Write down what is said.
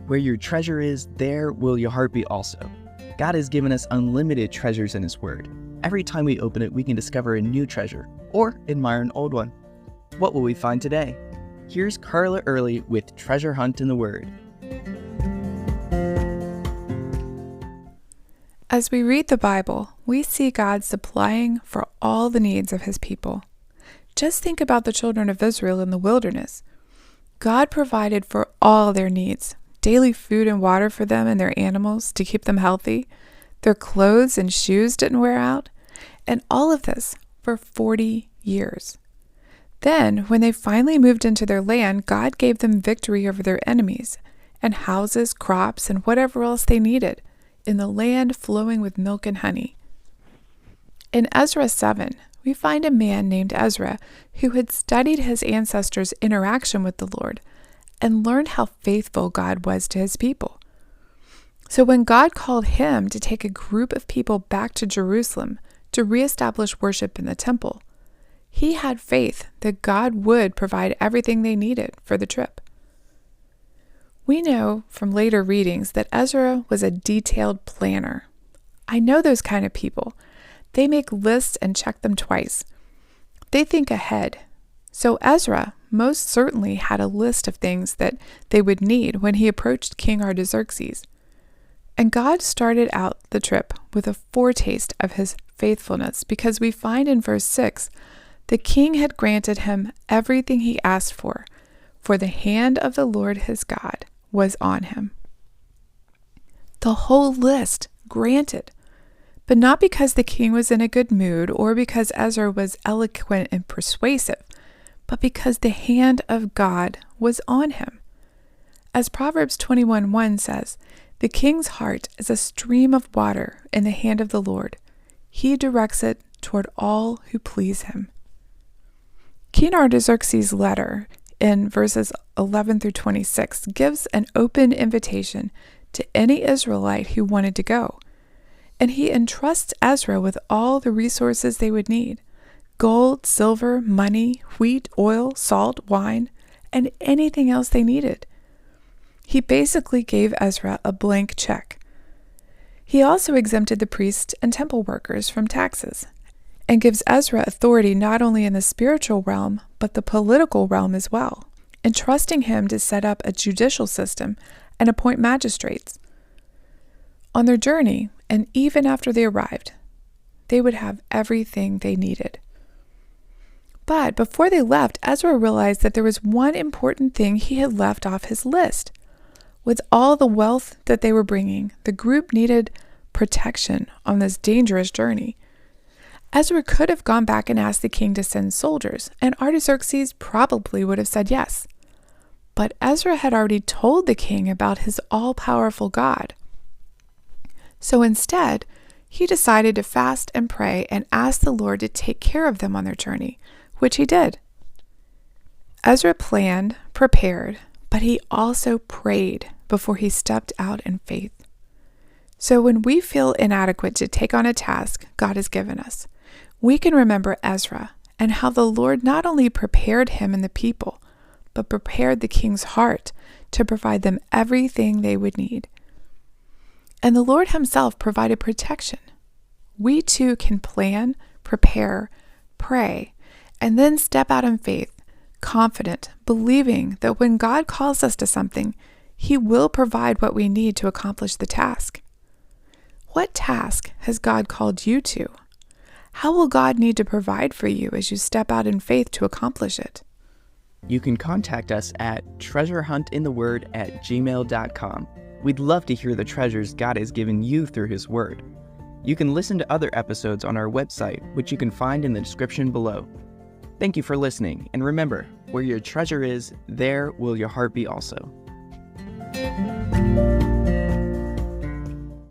Where your treasure is, there will your heart be also. God has given us unlimited treasures in His Word. Every time we open it, we can discover a new treasure or admire an old one. What will we find today? Here's Carla Early with Treasure Hunt in the Word. As we read the Bible, we see God supplying for all the needs of His people. Just think about the children of Israel in the wilderness. God provided for all their needs, daily food and water for them and their animals to keep them healthy. Their clothes and shoes didn't wear out, and all of this for 40 years. Then, when they finally moved into their land, God gave them victory over their enemies, and houses, crops, and whatever else they needed, in the land flowing with milk and honey. In Ezra 7, we find a man named Ezra who had studied his ancestors' interaction with the Lord and learned how faithful God was to His people. So when God called him to take a group of people back to Jerusalem to reestablish worship in the temple, he had faith that God would provide everything they needed for the trip. We know from later readings that Ezra was a detailed planner. I know those kind of people. They make lists and check them twice. They think ahead. So Ezra most certainly had a list of things that they would need when he approached King Artaxerxes. And God started out the trip with a foretaste of His faithfulness, because we find in verse 6, the king had granted him everything he asked for the hand of the Lord his God was on him. The whole list granted, but not because the king was in a good mood or because Ezra was eloquent and persuasive, but because the hand of God was on him. As Proverbs 21:1 says, the king's heart is a stream of water in the hand of the Lord. He directs it toward all who please Him. King Artaxerxes' letter in verses 11 through 26 gives an open invitation to any Israelite who wanted to go, and he entrusts Ezra with all the resources they would need: gold, silver, money, wheat, oil, salt, wine, and anything else they needed. He basically gave Ezra a blank check. He also exempted the priests and temple workers from taxes, and gives Ezra authority not only in the spiritual realm, but the political realm as well, entrusting him to set up a judicial system and appoint magistrates. On their journey, and even after they arrived, they would have everything they needed. But before they left, Ezra realized that there was one important thing he had left off his list. With all the wealth that they were bringing, the group needed protection on this dangerous journey. Ezra could have gone back and asked the king to send soldiers, and Artaxerxes probably would have said yes. But Ezra had already told the king about his all-powerful God. So instead, he decided to fast and pray and ask the Lord to take care of them on their journey, which He did. Ezra planned, prepared, but he also prayed before he stepped out in faith. So when we feel inadequate to take on a task God has given us, we can remember Ezra and how the Lord not only prepared him and the people, but prepared the king's heart to provide them everything they would need. And the Lord Himself provided protection. We too can plan, prepare, pray, and then step out in faith, confident, believing that when God calls us to something, He will provide what we need to accomplish the task. What task has God called you to? How will God need to provide for you as you step out in faith to accomplish it? You can contact us at treasurehuntintheword@gmail.com. We'd love to hear the treasures God has given you through His Word. You can listen to other episodes on our website, which you can find in the description below. Thank you for listening, and remember, where your treasure is, there will your heart be also.